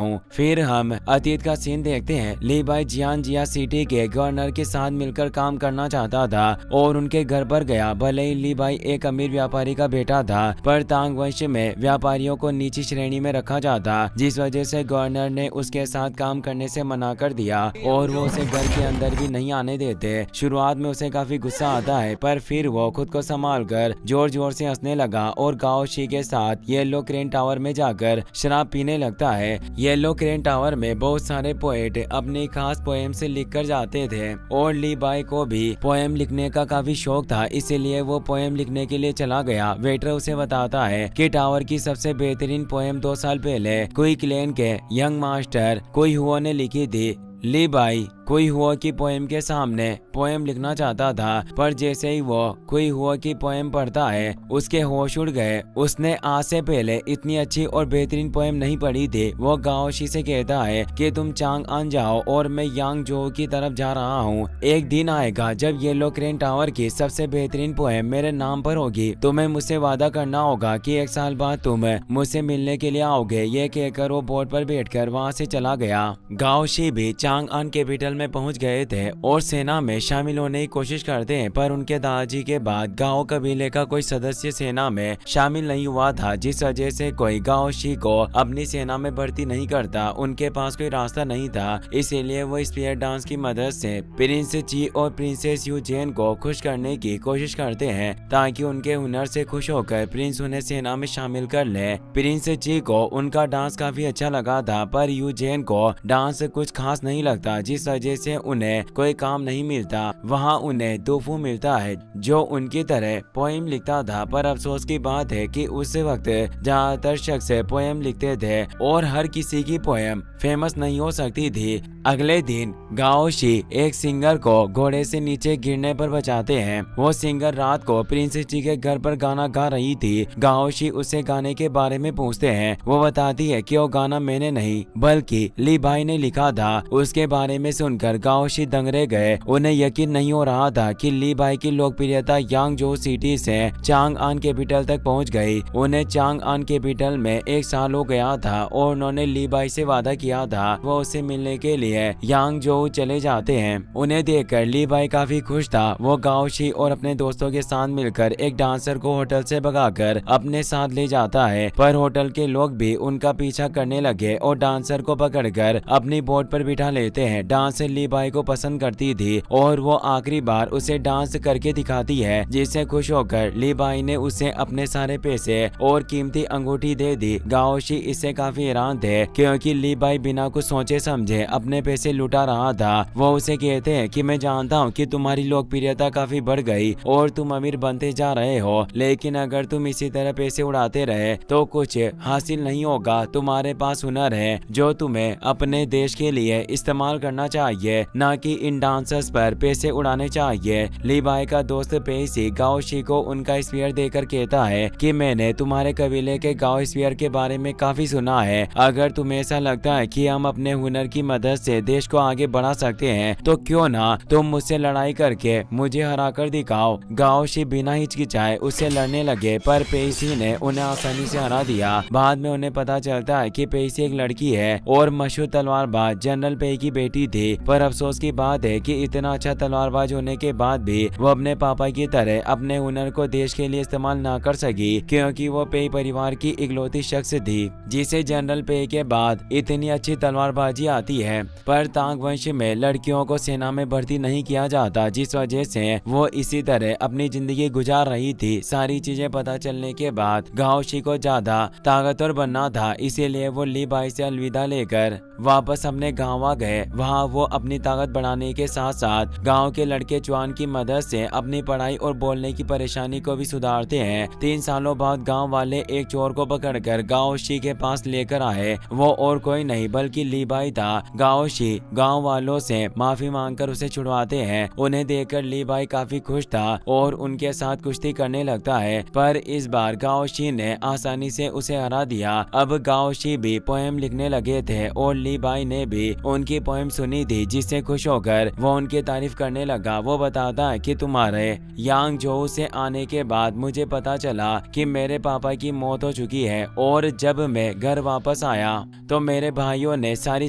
हूँ। फिर हम अतीत का सीन देखते हैं। ली बाई जियांजिया सिटी के गवर्नर के साथ मिलकर काम करना चाहता था और उनके घर पर गया। भले ही ली बाई एक अमीर व्यापारी का बेटा था, पर तांग वंश में व्यापारियों को नीची श्रेणी में रखा जाता, जिस वजह से गवर्नर ने उसके साथ काम करने से मना कर दिया और वो उसे घर के अंदर भी नहीं आने देते। शुरुआत में उसे काफी गुस्सा आता है, पर फिर वो खुद को संभाल कर जोर जोर से हंसने लगा और गाओ शी के साथ येलो क्रेन टावर में जाकर शराब पीने लगता है। येलो क्रेन टावर में बहुत सारे पोएट अपनी खास पोएम से लिख कर जाते थे और ली बाई को भी पोएम लिखने का काफी शौक था, इसीलिए वो पोएम लिखने के लिए चला गया। वेटर उसे बताता है कि टावर की सबसे बेहतरीन पोएम 2 साल पहले कोई क्लेन के यंग मास्टर कोई हुआ ने लिखी थी। ली बाई कोई हुआ की पोएम के सामने पोएम लिखना चाहता था, पर जैसे ही वो कोई हुआ की पोएम पढ़ता है उसके होश उड़ गए। उसने आज से पहले इतनी अच्छी और बेहतरीन पोएम नहीं पढ़ी थी। वो गाओ शी से कहता है कि तुम चांग आन जाओ और मैं यांग जो की तरफ जा रहा हूँ। एक दिन आएगा जब येलो क्रेन टावर की सबसे बेहतरीन पोएम मेरे नाम पर होगी। तुम्हें मुझसे वादा करना होगा कि 1 साल बाद तुम मुझसे मिलने के लिए आओगे। ये कहकर वो बोट पर बैठकर वहाँ से चला गया। गाओ शी भी चांग आन कैपिटल में पहुंच गए थे और सेना में शामिल होने की कोशिश करते हैं, पर उनके दादाजी के बाद गाओ कबीले का कोई सदस्य सेना में शामिल नहीं हुआ था, जिस वजह से कोई गाओ शी को अपनी सेना में भर्ती नहीं करता। उनके पास कोई रास्ता नहीं था, इसीलिए वो स्पीयर डांस की मदद से प्रिंस ची और प्रिंसेस यू जेन को खुश करने की कोशिश करते हैं, ताकि उनके हुनर से खुश होकर प्रिंस उन्हें सेना में शामिल कर ले। प्रिंस ची को उनका डांस काफी अच्छा लगा था, पर यू जेन को डांस कुछ खास नहीं लगता, जिस वजह से उन्हें कोई काम नहीं मिलता। वहाँ उन्हें दोफू मिलता है जो उनकी तरह पोएम लिखता था, पर अफसोस की बात है कि उस वक्त ज्यादातर शख्स पोएम लिखते थे और हर किसी की पोएम फेमस नहीं हो सकती थी। अगले दिन गाओ शी एक सिंगर को घोड़े से नीचे गिरने पर बचाते हैं। वो सिंगर रात को प्रिंस ची के घर पर गाना गा रही थी। गाओ शी उससे गाने के बारे में पूछते हैं। वो बताती है कि वो गाना मैंने नहीं बल्कि ली बाई ने लिखा था। उसके बारे में सुनकर गाओ शी दंग रह गए। उन्हें यकीन नहीं हो रहा था कि ली बाई की लोकप्रियता यांग जो सिटी से चांग आन कैपिटल तक पहुंच गई। उन्हें चांग आन कैपिटल में 1 साल हो गया था और उन्होंने ली बाई से वादा किया था वो उससे मिलने के लिए यांग जो चले जाते हैं। उन्हें देखकर ली बाई काफी खुश था। वो गाओ शी और अपने दोस्तों के साथ मिलकर एक डांसर को होटल से भगाकर अपने साथ ले जाता है, पर होटल के लोग भी उनका पीछा करने लगे और डांसर को पकड़कर अपनी बोट पर बिठा लेते हैं। डांसर ली बाई को पसंद करती थी और वो आखिरी बार उसे डांस करके दिखाती है, जिससे खुश होकर ली बाई ने उसे अपने सारे पैसे और कीमती अंगूठी दे दी। गाओ शी इससे काफी हैरान थे, क्योंकि ली बाई बिना कुछ सोचे समझे अपने पैसे लुटा रहा था। वो उसे कहते हैं कि मैं जानता हूँ कि तुम्हारी लोकप्रियता काफी बढ़ गई और तुम अमीर बनते जा रहे हो, लेकिन अगर तुम इसी तरह पैसे उड़ाते रहे तो कुछ हासिल नहीं होगा। तुम्हारे पास हुनर है जो तुम्हें अपने देश के लिए इस्तेमाल करना चाहिए, ना कि इन डांसर्स पर पैसे उड़ाने चाहिए। ली बाई का दोस्त पेसी गाओ शी को उनका स्पीयर देकर कहता है कि मैंने तुम्हारे कबीले के गाओ स्पीयर के बारे में काफी सुना है। अगर तुम्हें ऐसा लगता है कि हम अपने हुनर की मदद से देश को आगे बढ़ा सकते हैं तो क्यों ना तुम मुझसे लड़ाई करके मुझे हरा कर दिखाओ। गाओ शी बिना हिचकिचाए उससे लड़ने लगे, पर पेसी ने उन्हें आसानी से हरा दिया। बाद में उन्हें पता चलता है कि पेसी एक लड़की है और मशहूर तलवारबाज जनरल पे की बेटी थी, पर अफसोस की बात है कि इतना अच्छा तलवारबाज होने के बाद भी वो अपने पापा की तरह अपने हुनर को देश के लिए इस्तेमाल ना कर सकी, क्योंकि वो पे परिवार की इकलौती शख्स थी जिसे जनरल पे के बाद इतनी अच्छी तलवारबाजी आती है। पर तांग वंश में लड़कियों को सेना में भर्ती नहीं किया जाता, जिस वजह से वो इसी तरह अपनी जिंदगी गुजार रही थी। सारी चीजें पता चलने के बाद गाओ शी को ज्यादा ताकतवर बनना था, इसीलिए वो ली बाई से अलविदा लेकर वापस अपने गाँव आ गए। वहाँ वो अपनी ताकत बढ़ाने के साथ साथ गाँव के लड़के जवान की मदद से अपनी पढ़ाई और बोलने की परेशानी को भी सुधारते हैं। 3 सालों बाद गाँव वाले एक चोर को पकड़कर गाओ शी के पास लेकर आए। वो और कोई नहीं बल्कि ली बाई था। गाओ शी गाँव वालों से माफी मांगकर उसे छुड़वाते हैं। उन्हें देखकर ली बाई काफी खुश था और उनके साथ कुश्ती करने लगता है, पर इस बार गाओ शी ने आसानी से उसे हरा दिया। अब गाओ शी भी पोएम लिखने लगे थे और ली बाई ने भी उनकी पोएम सुनी थी, जिससे खुश होकर वो उनकी तारीफ करने लगा। वो बताता है कि तुम्हारे यांग जो से आने के बाद मुझे पता चला कि मेरे पापा की मौत हो चुकी है और जब मैं घर वापस आया तो मेरे भाई भाइयों ने सारी